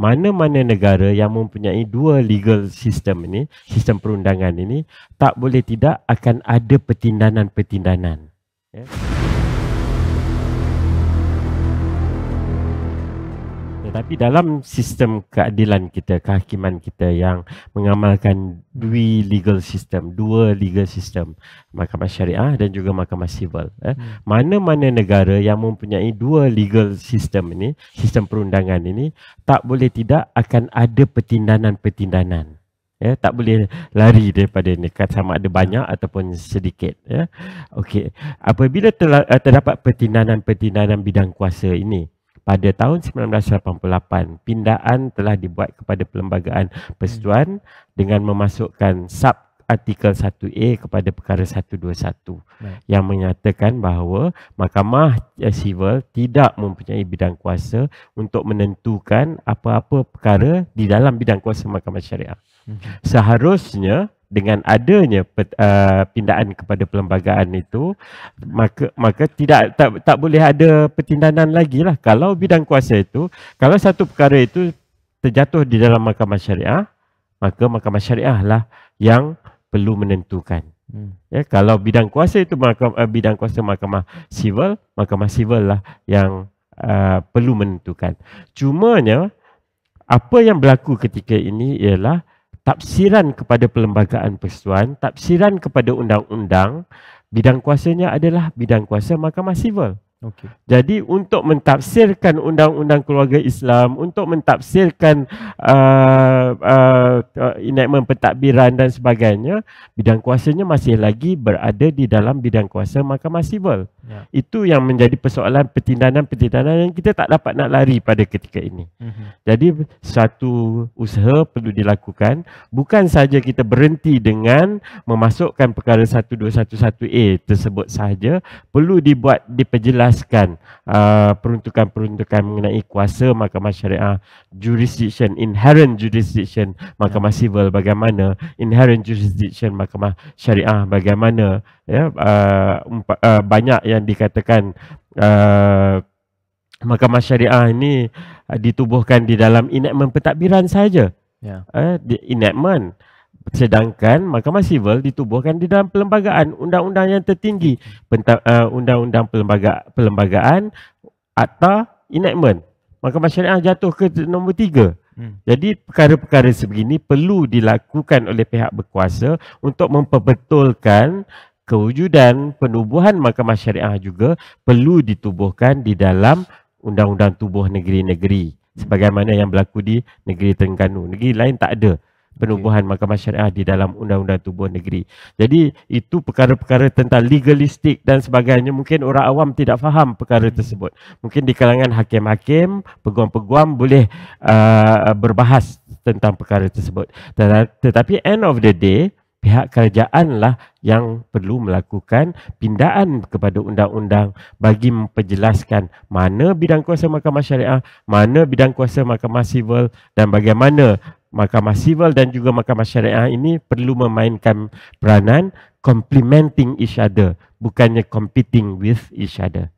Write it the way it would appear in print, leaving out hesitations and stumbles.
mana-mana negara yang mempunyai dua legal system ini, sistem perundangan ini, tak boleh tidak akan ada pertindanan-pertindanan. Ya. Tetapi dalam sistem keadilan kita, kehakiman kita yang mengamalkan dua legal system, mahkamah syariah dan juga mahkamah sivil. Mana-mana negara yang mempunyai dua legal system ini, sistem perundangan ini, tak boleh tidak akan ada pertindanan-pertindanan. Ya, tak boleh lari daripada ini, sama ada banyak ataupun sedikit. Ya. Okey. Apabila terdapat pertindanan-pertindanan bidang kuasa ini, pada tahun 1988, pindaan telah dibuat kepada Perlembagaan Persekutuan dengan memasukkan sub artikel 1A kepada perkara 121 yang menyatakan bahawa Mahkamah Sivil tidak mempunyai bidang kuasa untuk menentukan apa-apa perkara di dalam bidang kuasa Mahkamah Syariah. Seharusnya dengan adanya pindaan kepada perlembagaan itu, maka tak boleh ada pertindanan lagi lah. Kalau bidang kuasa itu, kalau satu perkara itu terjatuh di dalam mahkamah syariah, maka mahkamah syariah lah yang perlu menentukan. Ya, kalau bidang kuasa itu bidang kuasa mahkamah sivil lah yang perlu menentukan. Cumanya apa yang berlaku ketika ini ialah tafsiran kepada Perlembagaan Persekutuan, tafsiran kepada undang-undang, bidang kuasanya adalah bidang kuasa Mahkamah Sivil. Okey. Jadi untuk mentafsirkan undang-undang keluarga Islam, untuk mentafsirkan enactment pentadbiran dan sebagainya, bidang kuasanya masih lagi berada di dalam bidang kuasa Mahkamah Sivil. Ya. Itu yang menjadi persoalan pertindanan-pertindanan yang kita tak dapat nak lari pada ketika ini. Jadi satu usaha perlu dilakukan, bukan saja kita berhenti dengan memasukkan perkara 1211A tersebut sahaja, perlu diperjelas peruntukan-peruntukan mengenai kuasa mahkamah syariah, jurisdiction, inherent jurisdiction mahkamah sivil bagaimana, inherent jurisdiction mahkamah syariah bagaimana. Ya, banyak yang dikatakan mahkamah syariah ini ditubuhkan di dalam enactment pentadbiran saja. Enactment. Sedangkan mahkamah sivil ditubuhkan di dalam perlembagaan undang-undang yang tertinggi, undang-undang perlembagaan, akta, enactment. Mahkamah syariah jatuh ke nombor 3. Jadi perkara-perkara sebegini perlu dilakukan oleh pihak berkuasa untuk memperbetulkan kewujudan penubuhan mahkamah syariah juga perlu ditubuhkan di dalam undang-undang tubuh negeri-negeri sebagaimana yang berlaku di negeri Terengganu. Negeri lain tak ada penubuhan mahkamah syariah di dalam undang-undang tubuh negeri. Jadi itu perkara-perkara tentang legalistik dan sebagainya, mungkin orang awam tidak faham perkara tersebut. Mungkin di kalangan hakim-hakim, peguam-peguam boleh berbahas tentang perkara tersebut. Tetapi end of the day, pihak kerajaanlah yang perlu melakukan pindaan kepada undang-undang bagi memperjelaskan mana bidang kuasa mahkamah syariah, mana bidang kuasa mahkamah sivil dan bagaimana mahkamah sivil dan juga mahkamah syariah ini perlu memainkan peranan complementing each other, bukannya competing with each other.